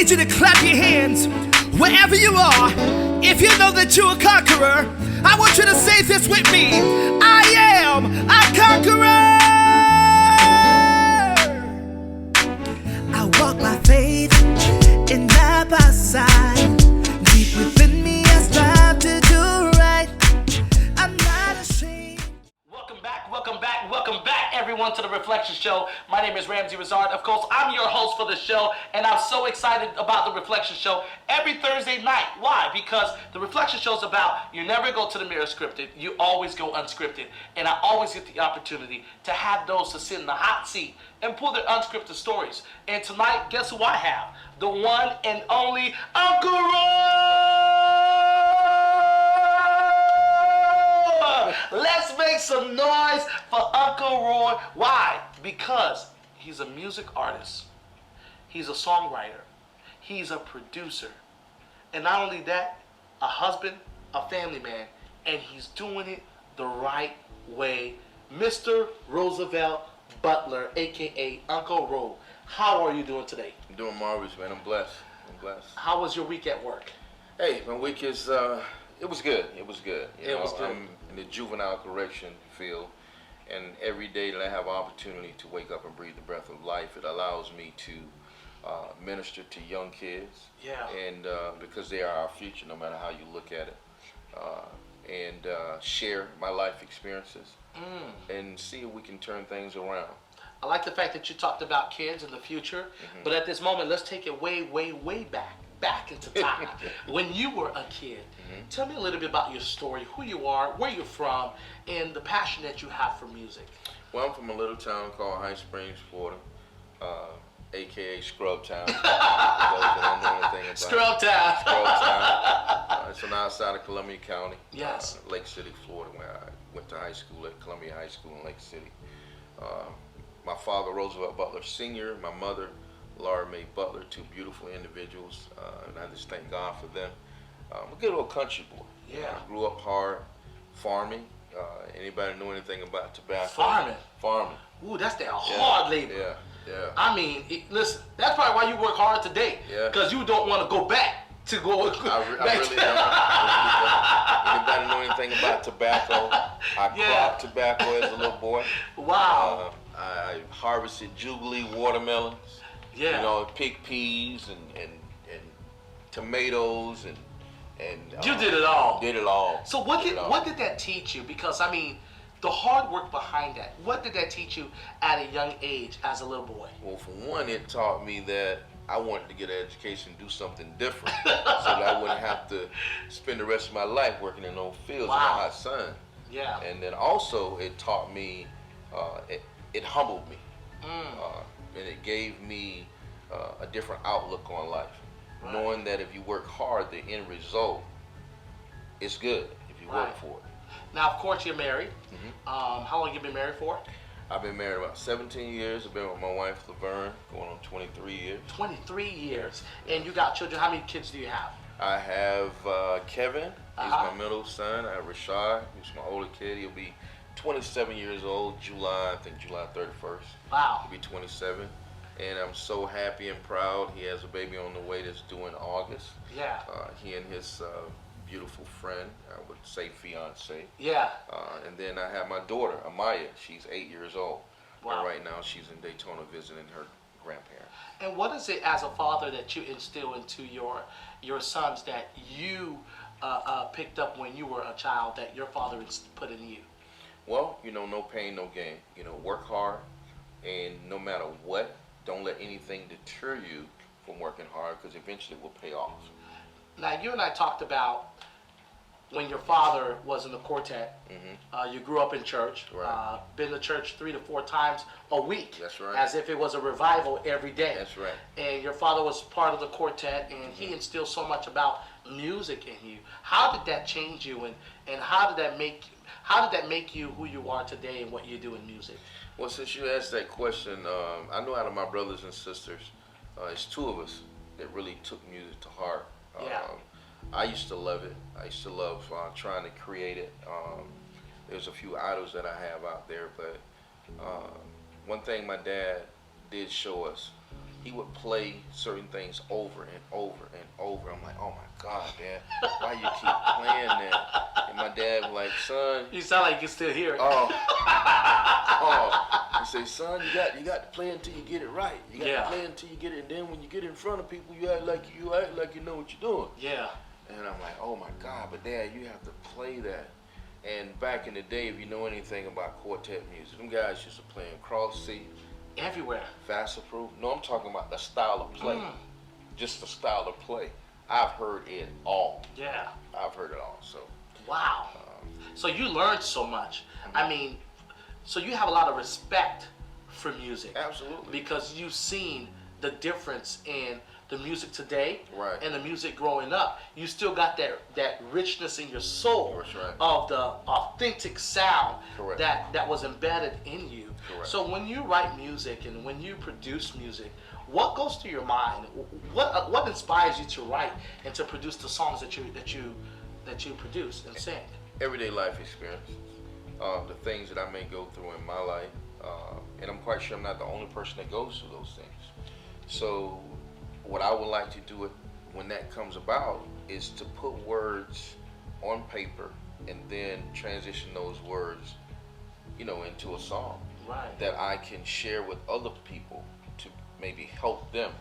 need you to clap your hands wherever you are. If you know that you're a conqueror, I want you to say this with me. I am a conqueror. I walk by faith and not by sight. Deep within me, I strive to do right. I'm not ashamed. Welcome back, everyone, to the Reflection Show. My name is Ramsey Rizard. Of course, I'm your host for the show, and I'm so excited about the Reflection Show every Thursday night. Why? Because the Reflection Show is about you never go to the mirror scripted, you always go unscripted. And I always get the opportunity to have those to sit in the hot seat and pull their unscripted stories. And tonight, guess who I have? The one and only Uncle Roy! Let's make some noise for Uncle Roy. Why? Because he's a music artist. He's a songwriter. He's a producer. And not only that, a husband, a family man, and he's doing it the right way. Mr. Roosevelt Butler, a.k.a. Uncle Ro. How are you doing today? I'm doing marvelous, man. I'm blessed. How was your week at work? Hey, my week is, it was good. It was good. It was good. I'm in the juvenile correction field, and every day that I have opportunity to wake up and breathe the breath of life, it allows me to minister to young kids. Yeah. And because they are our future, no matter how you look at it, and share my life experiences and see if we can turn things around. I like the fact that you talked about kids in the future, but at this moment, let's take it way, way, way back into time. When you were a kid, tell me a little bit about your story, who you are, where you're from, and the passion that you have for music. Well, I'm from a little town called High Springs, Florida, a.k.a. Scrub Town. Scrub Town. It's on the outside of Columbia County. Yes. Lake City, Florida, where I went to high school at Columbia High School in Lake City. My father, Roosevelt Butler Sr., my mother, Laura Mae Butler, two beautiful individuals, and I just thank God for them. I'm a good old country boy. Yeah. I grew up hard, farming. Anybody know anything about tobacco? Farming. Ooh, that's that hard labor. Yeah. I mean, listen, that's probably why you work hard today. Yeah. Because you don't want to go back to go. I really don't. Anybody know anything about tobacco? I cropped tobacco as a little boy. Wow. I harvested Jubilee watermelons. Yeah. You know, picked peas and tomatoes and you did it all. Did it all. So what did that teach you? Because I mean, the hard work behind that. What did that teach you at a young age as a little boy? Well, for one, it taught me that I wanted to get an education, do something different, so that I wouldn't have to spend the rest of my life working in those fields in the hot sun. Yeah. And then also it taught me, it humbled me, and it gave me a different outlook on life. Right. Knowing that if you work hard, the end result is good if you work for it. Now, of course, you're married. How long have you been married for? I've been married about 17 years. I've been with my wife, Laverne, going on 23 years. 23 years. And you got children. How many kids do you have? I have Kevin. He's my middle son. I have Rashad, who's my older kid. He'll be 27 years old, July 31st. Wow. He'll be 27. And I'm so happy and proud. He has a baby on the way that's due in August. Yeah. He and his beautiful friend, I would say fiance. Yeah. And then I have my daughter, Amaya. She's 8 years old. Wow. And right now she's in Daytona visiting her grandparents. And what is it as a father that you instill into your sons that you picked up when you were a child that your father put in you? Well, you know, no pain, no gain. You know, work hard, and no matter what, don't let anything deter you from working hard, because eventually it will pay off. Now, you and I talked about when your father was in the quartet. You grew up in church. Right. Been to church 3 to 4 times a week. That's right. As if it was a revival every day. That's right. And your father was part of the quartet, and he instilled so much about music in you. How did that change you, and how did that make you who you are today and what you do in music? Well, since you asked that question, I know out of my brothers and sisters, it's 2 of us that really took music to heart. I used to love it. I used to love trying to create it. There's a few idols that I have out there, but one thing my dad did show us he would play certain things over and over and over. I'm like, oh my God, Dad, why you keep playing that? And my dad was like, son. You sound like you can still hear it. Oh, he say, son, you got to play until you get it right. You got to play until you get it, and then when you get in front of people, you act like you know what you're doing. Yeah. And I'm like, oh my God, but Dad, you have to play that. And back in the day, if you know anything about quartet music, them guys used to play in cross C, everywhere, fast approve. No, I'm talking about the style of play, just the style of play. I've heard it all. Yeah. I've heard it all. So. Wow. So you learned so much. I mean, so you have a lot of respect for music. Absolutely. Because you've seen the difference in the music today right. and the music growing up. You still got that richness in your soul right. of the authentic sound Correct. that was embedded in you. Correct. So when you write music and when you produce music, what goes through your mind? What inspires you to write and to produce the songs that you produce and sing? Everyday life experience, the things that I may go through in my life, and I'm quite sure I'm not the only person that goes through those things. So what I would like to do when that comes about is to put words on paper and then transition those words, into a song that I can share with other people to maybe help them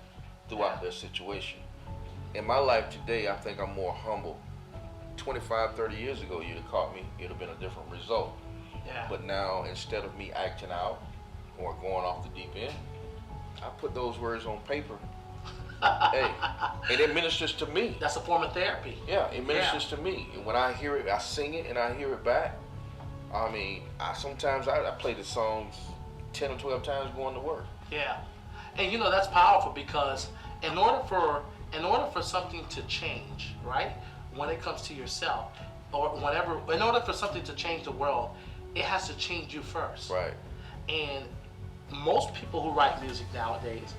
throughout their situation. In my life today, I think I'm more humble. 25, 30 years ago, you'd have caught me, it'd have been a different result. Yeah. But now, instead of me acting out or going off the deep end, I put those words on paper. Hey, and it ministers to me. That's a form of therapy. Yeah, it ministers to me. And when I hear it, I sing it and I hear it back. I mean, sometimes I play the songs 10 or 12 times going to work. Yeah. And that's powerful because in order for something to change, right? When it comes to yourself or whatever, in order for something to change the world, it has to change you first. Right. And most people who write music nowadays,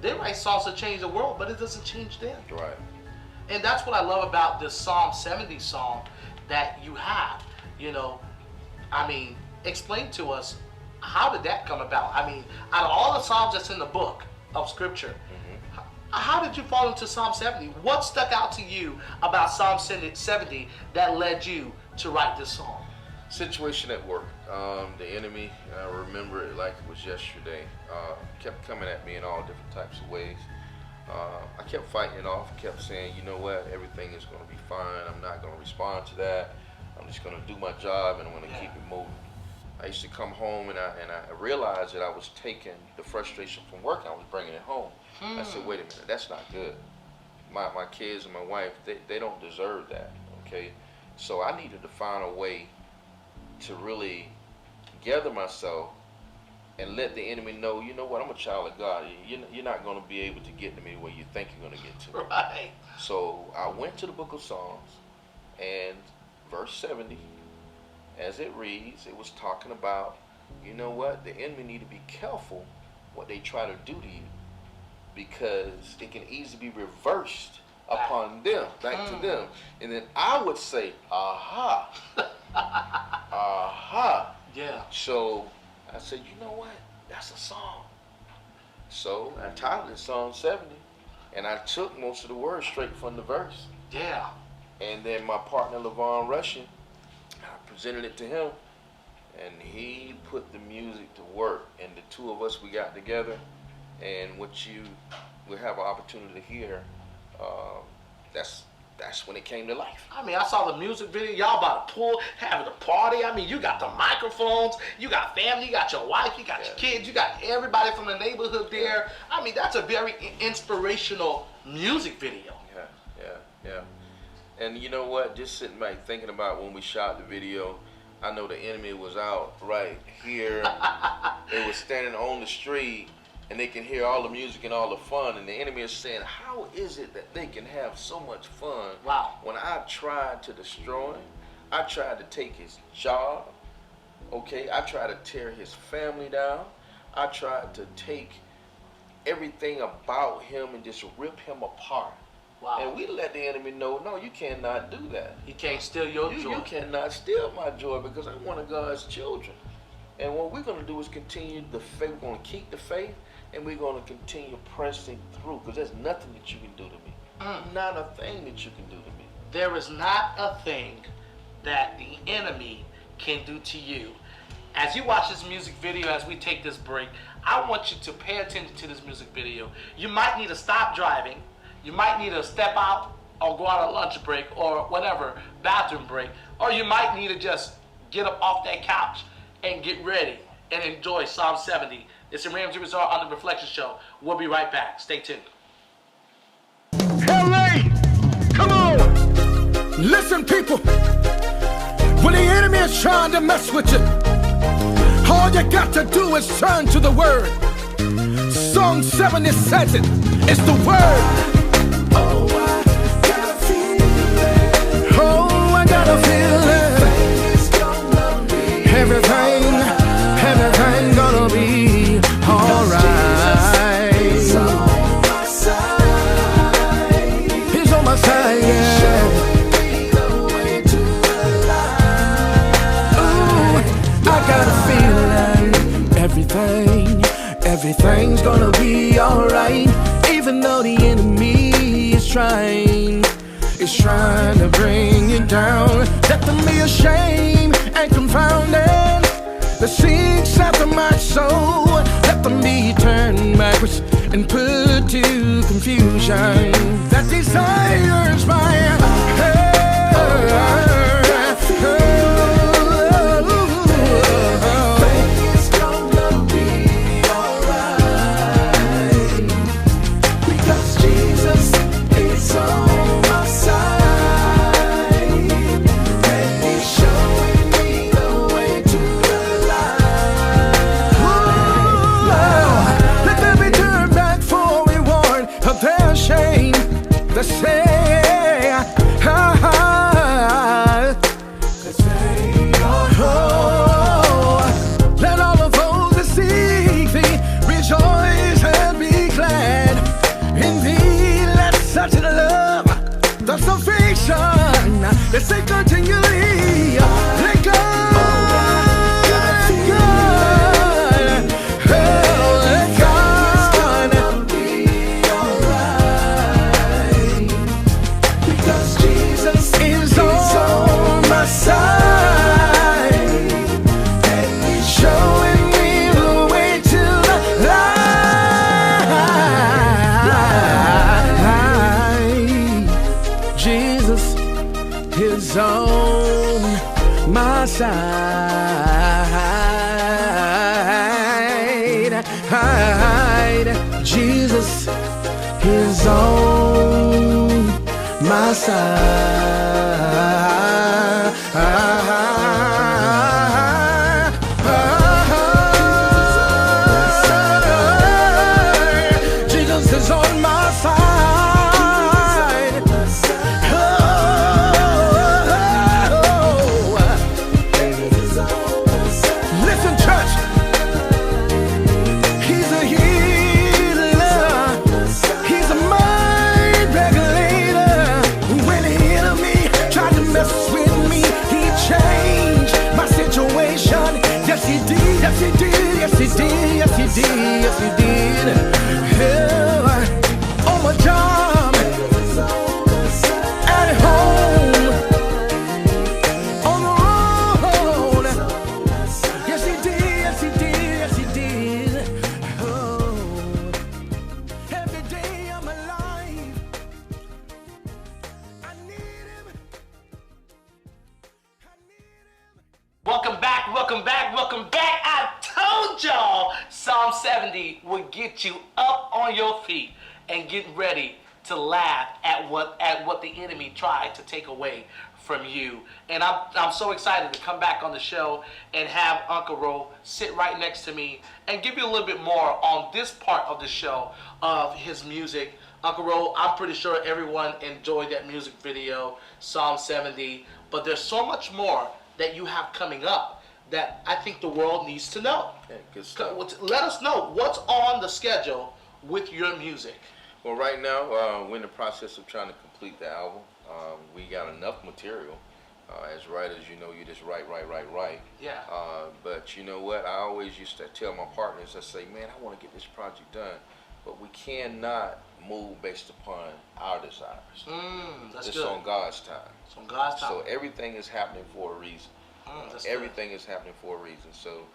they write songs to change the world, but it doesn't change them. Right. And that's what I love about this Psalm 70 song that you have. I mean, explain to us, how did that come about? I mean, out of all the Psalms that's in the book of Scripture, how did you fall into Psalm 70? What stuck out to you about Psalm 70 that led you to write this song? Situation at work. The enemy, I remember it like it was yesterday, kept coming at me in all different types of ways. I kept fighting it off, kept saying, you know what, everything is going to be fine. I'm not going to respond to that. I'm just going to do my job and I'm going to keep it moving. I used to come home and I realized that I was taking the frustration from work and I was bringing it home. I said, wait a minute, that's not good. My kids and my wife, they don't deserve that, okay? So I needed to find a way to really gather myself and let the enemy know, you know what, I'm a child of God. You're not going to be able to get to me where you think you're going to get to me. Right. So I went to the book of Psalms, and verse 70, as it reads, it was talking about, you know what, the enemy need to be careful what they try to do to you, because it can easily be reversed upon them, back to them. And then I would say, aha, aha. Yeah. So I said, you know what, that's a song. So I titled it Psalm 70, and I took most of the words straight from the verse. Yeah. And then my partner, LaVon Russian, I presented it to him, and he put the music to work. And the two of us, we got together, and what you will have an opportunity to hear, that's when it came to life. I mean, I saw the music video. Y'all about to pull, having a party. I mean, you got the microphones, you got family, you got your wife, you got your kids, you got everybody from the neighborhood there. I mean, that's a very inspirational music video. Yeah. And you know what? Just sitting back thinking about when we shot the video, I know the enemy was out right here. They were standing on the street, and they can hear all the music and all the fun, and the enemy is saying, how is it that they can have so much fun? Wow. When I tried to destroy him, I tried to take his job, okay? I tried to tear his family down. I tried to take everything about him and just rip him apart. Wow. And we let the enemy know, no, you cannot do that. He can't steal your joy. You cannot steal my joy, because I'm one of God's children. And what we're going to do is continue the faith. We're going to keep the faith, and we're going to continue pressing through, because there's nothing that you can do to me. Not a thing that you can do to me. There is not a thing that the enemy can do to you. As you watch this music video, as we take this break, I want you to pay attention to this music video. You might need to stop driving. You might need to step out or go out on lunch break or whatever, bathroom break. Or you might need to just get up off that couch and get ready and enjoy Psalm 70. It's in Ramsey Resort on The Reflection Show. We'll be right back. Stay tuned. LA, come on! Listen, people. When the enemy is trying to mess with you, all you got to do is turn to the Word. Song 70 says it. It's the Word. Oh, I gotta feel it. Oh, I gotta feel it. Everything gonna be alright. He's on my side. He's on my side, yeah. Showing me the way to the light. Ooh, I got a feeling everything's gonna be alright. Even though the enemy is trying to bring you down. Let them be ashamed and confounded. The seeks after my soul, let them be turned backwards and put to confusion. That desires my Everything's gonna be alright, because Jesus is on my side, and He's showing me the way to the light. Let them be turned back for reward of their shame. The say, let all of those that seek thee rejoice and be glad in thee. Let such love, the salvation, that say continually, let God, let God, Gonna be alright, because Jesus is on my side, and He's showing me the way to the light. Jesus is on my side. Jesus is on my side. Jesus is on my side. Listen, church. He's a healer. He's a mind regulator. When the enemy tried to mess with me, He changed my situation. Yes, He did. Yes, He did. Yes, He did. Yes, He did. Yes, He did. Yeah. On my job, at home, on the road. Yes, He did. Yes, He did. Yes, He did. Oh, every day of my life, I need Him. I need Him. Welcome back, welcome back, welcome back. I told y'all Psalm 70 would get you up on your feet and get ready to laugh at what the enemy tried to take away from you. And I'm so excited to come back on the show and have Uncle Ro sit right next to me and give you a little bit more on this part of the show of his music. Uncle Ro, I'm pretty sure everyone enjoyed that music video, Psalm 70, but there's so much more that you have coming up that I think the world needs to know. Yeah, good stuff. Let us know what's on the schedule with your music. Well, right now, we're in the process of trying to complete the album. We got enough material As writers, you know, you just write. Yeah. But you know what? I always used to tell my partners, I say, man, I want to get this project done, but we cannot move based upon our desires. That's it's good. on God's time. It's on God's time. So everything is happening for a reason. That's Everything is happening for a reason. So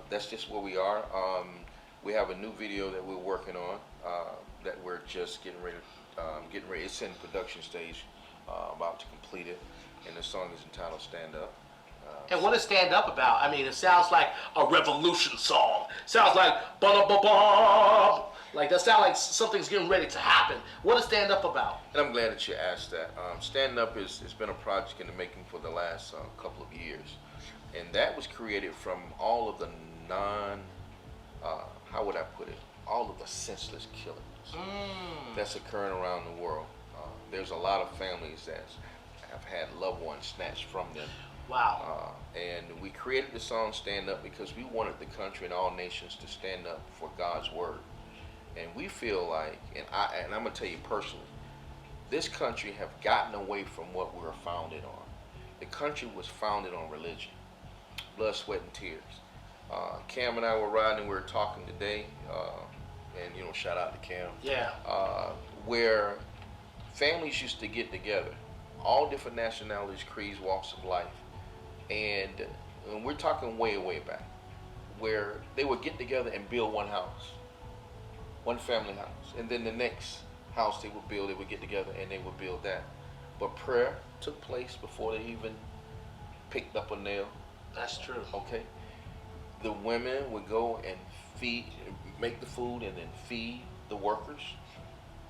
that's just where we are. We have a new video that we're working on that we're just getting ready. It's in production stage, about to complete it, and the song is entitled "Stand Up." And what is Stand Up about? I mean, it sounds like a revolution song. Sounds like ba-da-ba-ba. Like that sounds like something's getting ready to happen. What is Stand Up about? And I'm glad that you asked that. Stand Up it's been a project in the making for the last couple of years, and that was created from all of the how would I put it? All of the senseless killings that's occurring around the world. There's a lot of families that have had loved ones snatched from them. Wow. And we created the song "Stand Up" because we wanted the country and all nations to stand up for God's word. And we feel like, and I'm gonna tell you personally, this country have gotten away from what we were founded on. The country was founded on religion, blood, sweat, and tears. Cam and I were riding, we were talking today, and you know, shout out to Cam. Yeah. Where families used to get together, all different nationalities, creeds, walks of life, and we're talking way back, where they would get together and build one house, one family house, and then the next house they would get together and they would build that. But prayer took place before they even picked up a nail. That's true. Okay. The women would go and make the food and then feed the workers.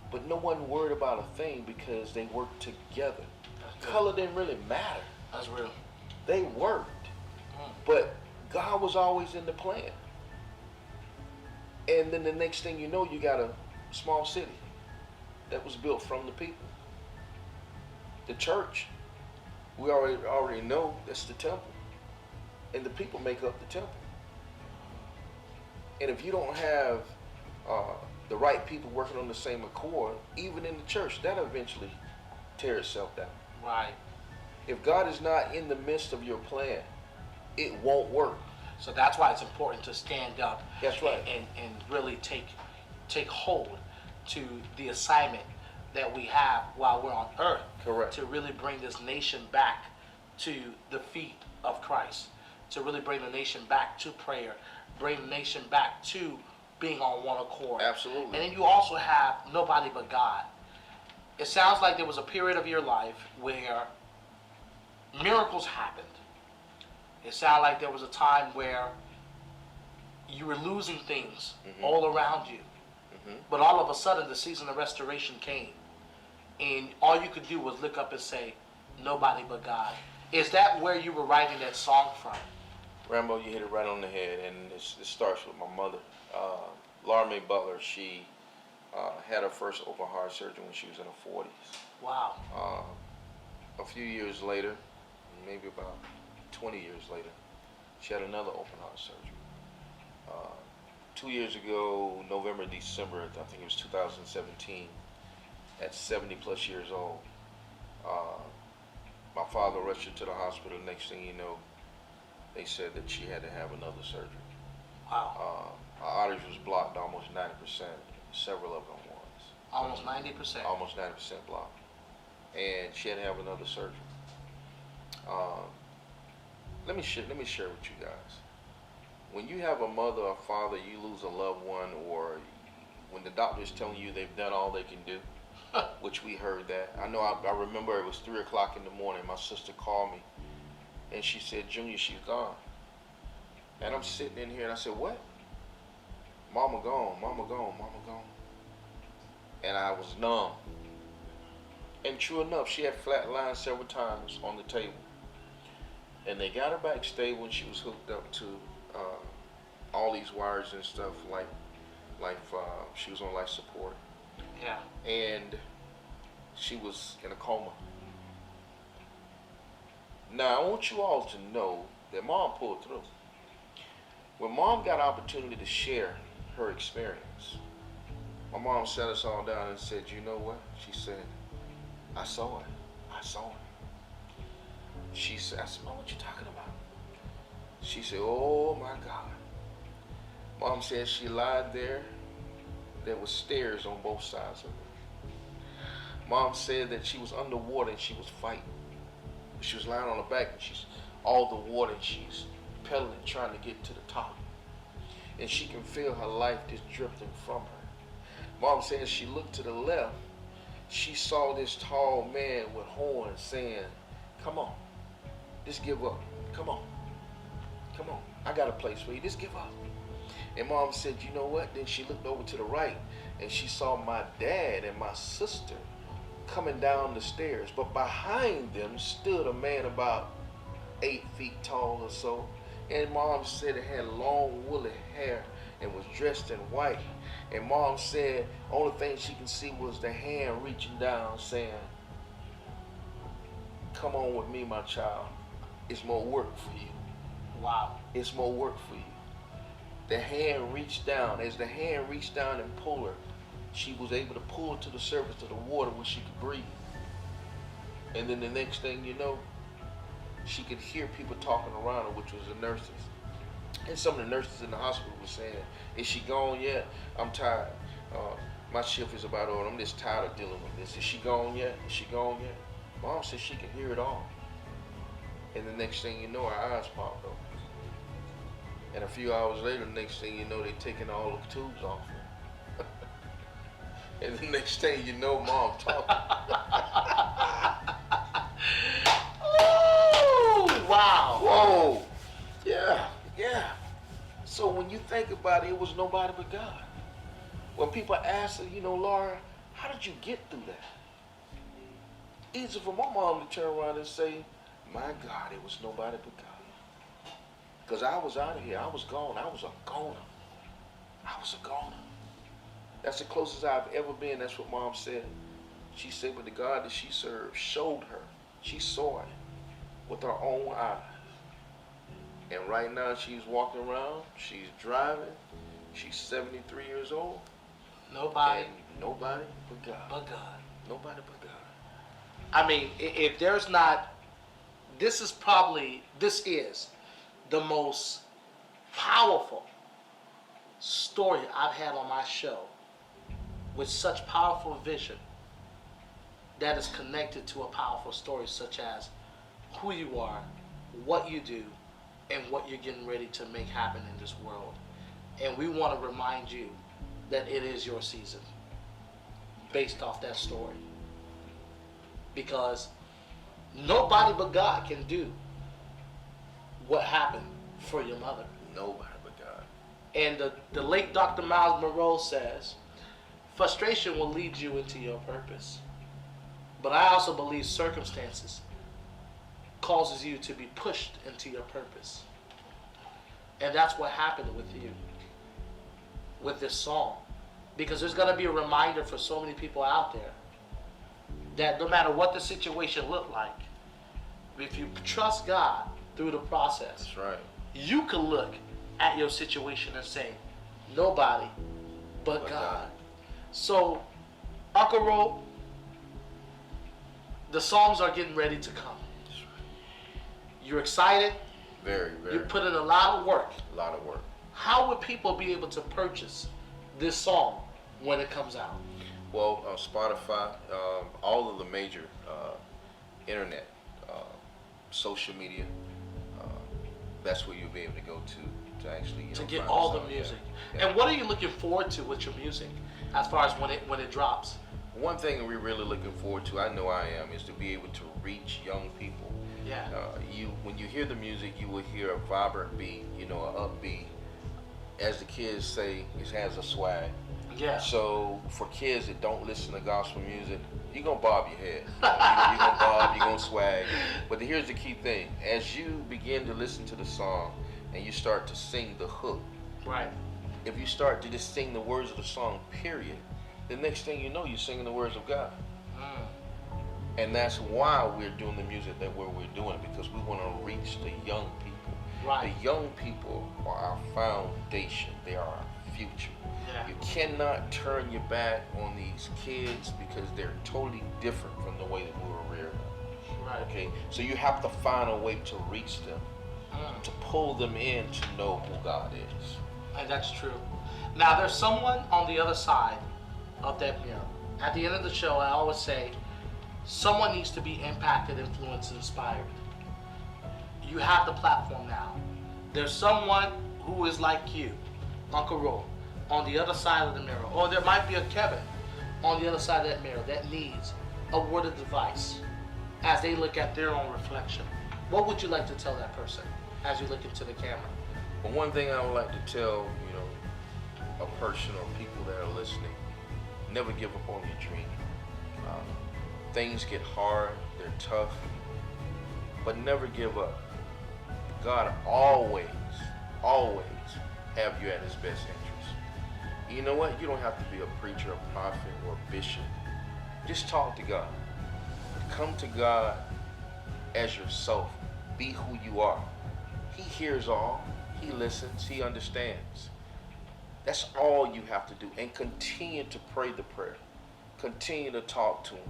But no one worried about a thing because they worked together. Color didn't really matter. That's real. They worked. But God was always in the plan. And then the next thing you know, you got a small city that was built from the people. The church, we already know that's the temple. And the people make up the temple. And if you don't have the right people working on the same accord, even in the church, that'll eventually tear itself down. Right. If God is not in the midst of your plan, it won't work. So that's why it's important to stand up. That's right. And really take hold to the assignment that we have while we're on earth. Correct. To really bring this nation back to the feet of Christ. To really bring the nation back to prayer. Bring the nation back to being on one accord. Absolutely. And then you also have nobody but God. It sounds like there was a period of your life where miracles happened. It sounded like there was a time where you were losing things all around you. But all of a sudden, the season of restoration came. And all you could do was look up and say, nobody but God. Is that where you were writing that song from? Rambo, you hit it right on the head, and it starts with my mother. Laura Mae Butler, she had her first open heart surgery when she was in her 40s. Wow. A few years later, maybe about 20 years later, she had another open heart surgery. 2 years ago, November, December, I think it was 2017, at 70 plus years old, my father rushed her to the hospital. Next thing you know, they said that she had to have another surgery. Wow. Her arteries was blocked almost 90%. Several of them was. Almost 90%. Almost 90% blocked. And she had to have another surgery. Let me share with you guys. When you have a mother or father, you lose a loved one, or when the doctor is telling you they've done all they can do, which we heard that. I remember it was 3 o'clock in the morning. My sister called me, and she said, "Junior, she's gone." And I'm sitting in here, and I said, "What?" "Mama gone, mama gone, mama gone." And I was numb. And true enough, she had flatlined several times on the table. And they got her back stable, and she was hooked up to all these wires and stuff, like she was on life support. Yeah. And she was in a coma. Now, I want you all to know that Mom pulled through. When Mom got an opportunity to share her experience, my mom sat us all down and said, "You know what?" She said, "I saw it. I saw it." She said, I said, Mom, what you talking about? She said, oh my God. Mom said she lied there. There was stairs on both sides of her. Mom said that she was underwater and she was fighting. She was lying on her back and she's all the water and she's pedaling, trying to get to the top. And she can feel her life just drifting from her. Mom says she looked to the left. She saw this tall man with horns saying, come on, just give up. Come on, come on. I got a place for you. Just give up. And Mom said, you know what? Then she looked over to the right and she saw my dad and my sister coming down the stairs. But behind them stood a man about 8 feet tall or so. And Mom said it had long woolly hair and was dressed in white. And Mom said only thing she could see was the hand reaching down saying, come on with me, my child. It's more work for you. Wow. It's more work for you. The hand reached down. As the hand reached down and pulled her, she was able to pull to the surface of the water where she could breathe. And then the next thing you know, she could hear people talking around her, which was the nurses. And some of the nurses in the hospital were saying, is she gone yet? I'm tired. My shift is about over. I'm just tired of dealing with this. Is she gone yet? Is she gone yet? Mom said she could hear it all. And the next thing you know, her eyes popped open. And a few hours later, the next thing you know, they're taking all the tubes off her. And the next thing you know, Mom talking. Oh, wow. Whoa. Yeah, yeah. So when you think about it, it was nobody but God. When people ask her, you know, Laura, how did you get through that? Easy for my mom to turn around and say, my God, it was nobody but God. Because I was out of here. I was gone. I was a goner. I was a goner. That's the closest I've ever been. That's what Mom said. She said, but the God that she served showed her. She saw it with her own eyes. And right now she's walking around. She's driving. She's 73 years old. Nobody. And nobody but God. But God. Nobody but God. I mean, if there's not, this is the most powerful story I've had on my show with such powerful vision that is connected to a powerful story such as who you are, what you do, and what you're getting ready to make happen in this world. And we want to remind you that it is your season based off that story. Because nobody but God can do what happened for your mother. Nobody but God. And the late Dr. Miles Monroe says, frustration will lead you into your purpose. But I also believe circumstances causes you to be pushed into your purpose. And that's what happened with you, with this song. Because there's going to be a reminder for so many people out there that no matter what the situation looked like, if you trust God through the process, That's right. you can look at your situation and say, nobody but God. So, Uncle Ro, the songs are getting ready to come. That's right. You're excited. Very, very. You put in a lot of work. A lot of work. How would people be able to purchase this song when it comes out? Well, Spotify, all of the major internet, social media, that's where you'll be able to go to actually To get find all the song. music. Yeah. And what are you looking forward to with your music as far as when it drops? One thing we're really looking forward to, I know I am, is to be able to reach young people. Yeah. When you hear the music, you will hear a vibrant beat, an upbeat. As the kids say, it has a swag. Yeah. So for kids that don't listen to gospel music, you're gonna bob your head. You're gonna bob, you're gonna swag. But here's the key thing: as you begin to listen to the song and you start to sing the hook, Right. if you start to just sing the words of the song, period, the next thing you know, you're singing the words of God. And that's why we're doing the music that we're doing, because we want to reach the young people. Right. The young people are our foundation. They are our future. Yeah. You cannot turn your back on these kids because they're totally different from the way that we were reared up. Right. Okay, so you have to find a way to reach them, to pull them in to know who God is. And that's true. Now, there's someone on the other side of that mirror. At the end of the show, I always say, someone needs to be impacted, influenced, inspired. You have the platform now. There's someone who is like you, Uncle Ro, on the other side of the mirror. Or there might be a Kevin on the other side of that mirror that needs a word of advice as they look at their own reflection. What would you like to tell that person as you look into the camera? But one thing I would like to tell, a person or people that are listening, never give up on your dream. Things get hard, they're tough, but never give up. God always have you at his best interest. You know what? You don't have to be a preacher, a prophet, or a bishop. Just talk to God. Come to God as yourself. Be who you are. He hears all. He listens. He understands. That's all you have to do. And continue to pray the prayer. Continue to talk to him.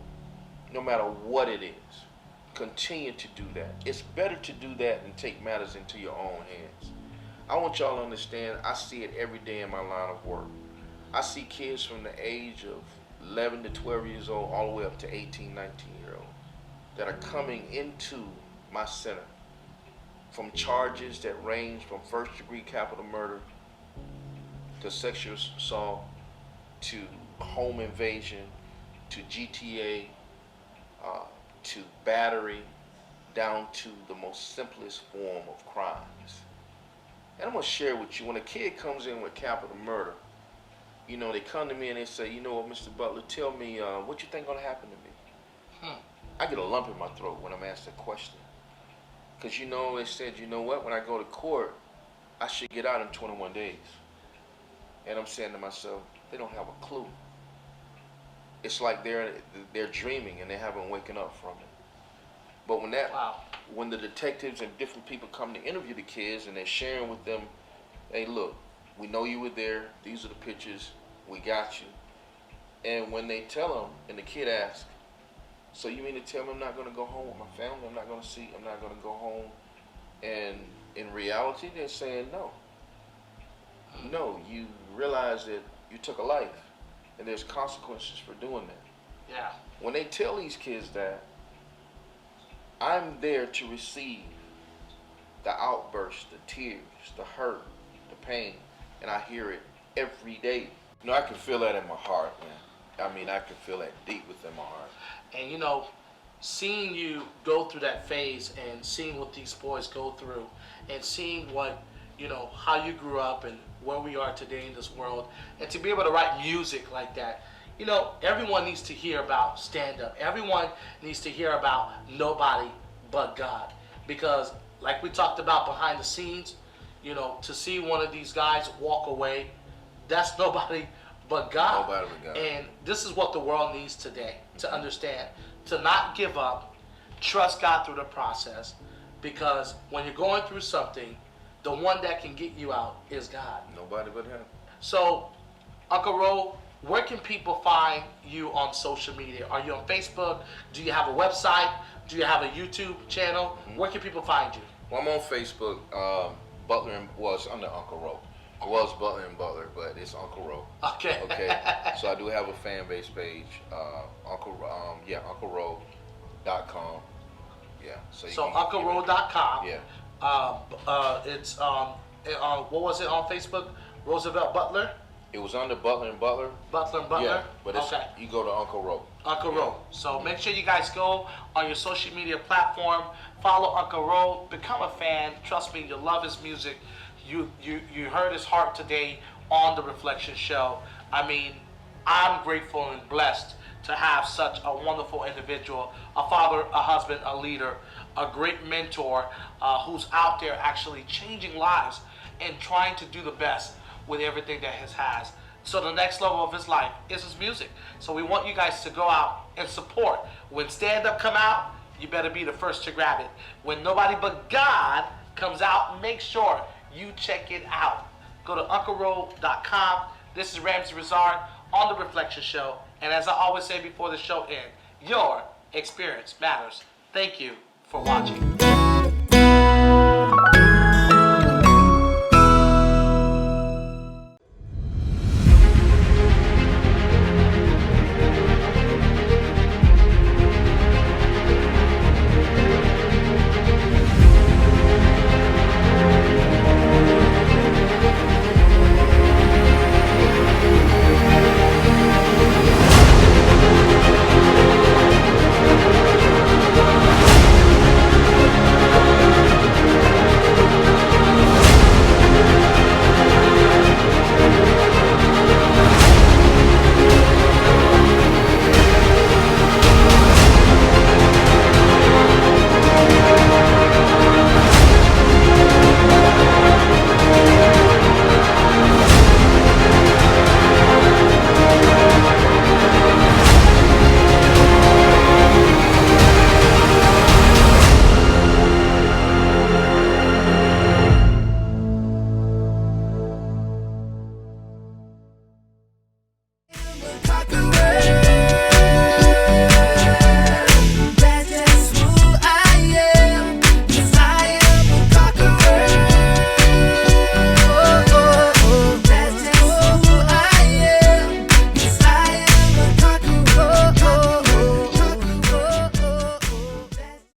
No matter what it is. Continue to do that. It's better to do that than take matters into your own hands. I want y'all to understand, I see it every day in my line of work. I see kids from the age of 11 to 12 years old all the way up to 18, 19-year-olds that are coming into my center from charges that range from first-degree capital murder to sexual assault to home invasion to GTA to battery down to the most simplest form of crimes. And I'm going to share with you, when a kid comes in with capital murder, they come to me and they say, Mr. Butler, tell me what you think going to happen to me. I get a lump in my throat when I'm asked that question. Because they said, when I go to court, I should get out in 21 days. And I'm saying to myself, they don't have a clue. It's like they're dreaming and they haven't waken up from it. But when the detectives and different people come to interview the kids and they're sharing with them, hey, look, we know you were there. These are the pictures. We got you. And when they tell them, and the kid asks, so you mean to tell me I'm not going to go home with my family? I'm not going to go home? And in reality, they're saying no. No, you realize that you took a life. And there's consequences for doing that. Yeah. When they tell these kids that, I'm there to receive the outbursts, the tears, the hurt, the pain, and I hear it every day. I can feel that in my heart, man. I mean, I can feel that deep within my heart. And seeing you go through that phase and seeing what these boys go through and seeing what, how you grew up and where we are today in this world, and to be able to write music like that, everyone needs to hear about stand-up. Everyone needs to hear about nobody but God. Because like we talked about behind the scenes, to see one of these guys walk away, that's nobody but God. Nobody but God. And this is what the world needs today, to understand, to not give up, trust God through the process, because when you're going through something, the one that can get you out is God. Nobody but him. So, Uncle Ro, where can people find you on social media? Are you on Facebook? Do you have a website? Do you have a YouTube channel? Where can people find you? Well, I'm on Facebook. Butler it's under Uncle Ro. It was Butler and Butler, but it's Uncle Ro. Okay. Okay. So I do have a fan base page, UncleRo.com. Yeah. So UncleRo.com. Yeah. It's what was it on Facebook? Roosevelt Butler. It was under Butler and Butler. Butler and Butler. Yeah, but okay. You go to Uncle Ro. Uncle Ro. So make sure you guys go on your social media platform, follow Uncle Ro, become a fan. Trust me, you'll love his music. You heard his heart today on the Reflection Show. I mean, I'm grateful and blessed to have such a wonderful individual, a father, a husband, a leader, a great mentor who's out there actually changing lives and trying to do the best with everything that he has. So the next level of his life is his music. So we want you guys to go out and support. When stand-up come out, you better be the first to grab it. When nobody but God comes out, make sure you check it out. Go to UncleRo.com. This is Ramsey Rizard on The Reflection Show. And as I always say before the show ends, your experience matters. Thank you for watching.